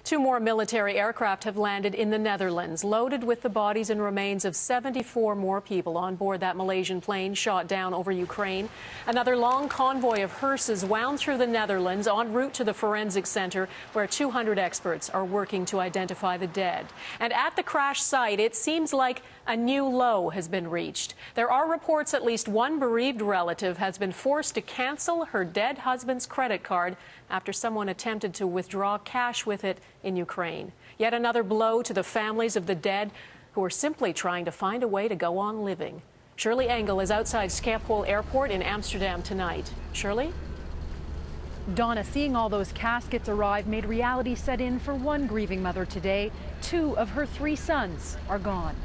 Two more military aircraft have landed in the Netherlands, loaded with the bodies and remains of 74 more people on board that Malaysian plane shot down over Ukraine. Another long convoy of hearses wound through the Netherlands en route to the forensic center, where 200 experts are working to identify the dead. And at the crash site, it seems like a new low has been reached. There are reports at least one bereaved relative has been forced to cancel her dead husband's credit card after someone attempted to withdraw cash with it in Ukraine. Yet another blow to the families of the dead who are simply trying to find a way to go on living. Shirley Engel is outside Schiphol Airport in Amsterdam tonight. Shirley? Donna, seeing all those caskets arrive made reality set in for one grieving mother today. Two of her three sons are gone.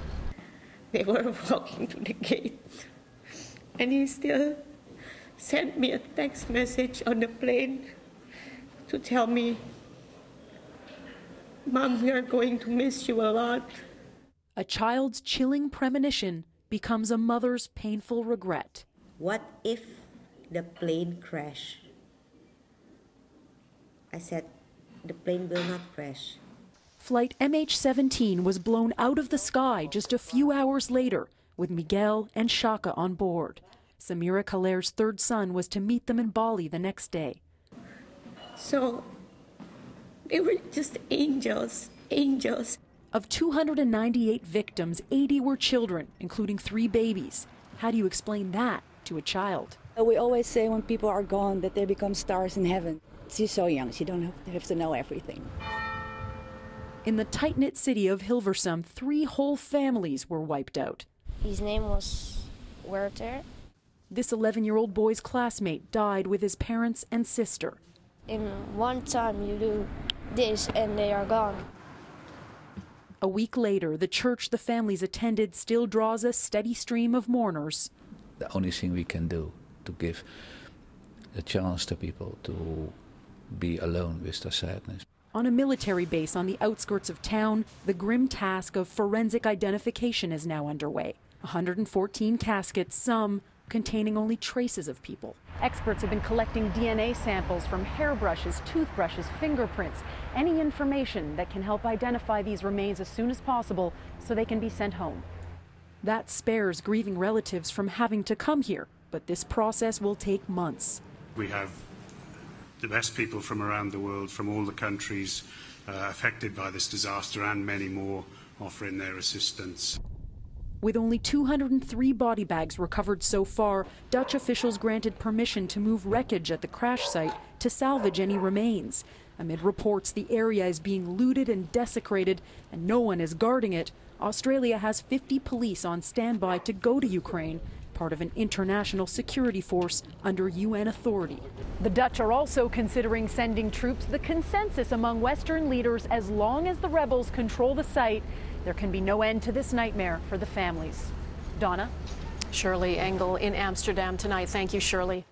They were walking to the gate, and he still sent me a text message on the plane to tell me, "Mom, we are going to miss you a lot." A child's chilling premonition becomes a mother's painful regret. What if the plane crashed? I said, the plane will not crash. Flight MH17 was blown out of the sky just a few hours later, with Miguel and Shaka on board. Samira Khaller's third son was to meet them in Bali the next day. So they were just angels, angels. Of 298 victims, 80 were children, including 3 babies. How do you explain that to a child? We always say when people are gone that they become stars in heaven. She's so young, she don't have to know everything. In the tight-knit city of Hilversum, 3 whole families were wiped out. His name was Werther. This 11-year-old boy's classmate died with his parents and sister. In one time you do this and they are gone. A week later, the church the families attended still draws a steady stream of mourners. The only thing we can do to give a chance to people to be alone with the sadness. On a military base on the outskirts of town, the grim task of forensic identification is now underway. 114 caskets, some containing only traces of people. Experts have been collecting DNA samples from hairbrushes, toothbrushes, fingerprints, any information that can help identify these remains as soon as possible so they can be sent home. That spares grieving relatives from having to come here, but this process will take months. We have the best people from around the world, from all the countries affected by this disaster, and many more offering their assistance. With only 203 body bags recovered so far, Dutch officials granted permission to move wreckage at the crash site to salvage any remains. Amid reports the area is being looted and desecrated and no one is guarding it, Australia has 50 police on standby to go to Ukraine, part of an international security force under UN authority. The Dutch are also considering sending troops. The consensus among Western leaders, as long as the rebels control the site, there can be no end to this nightmare for the families. Donna? Shirley Engel in Amsterdam tonight. Thank you, Shirley.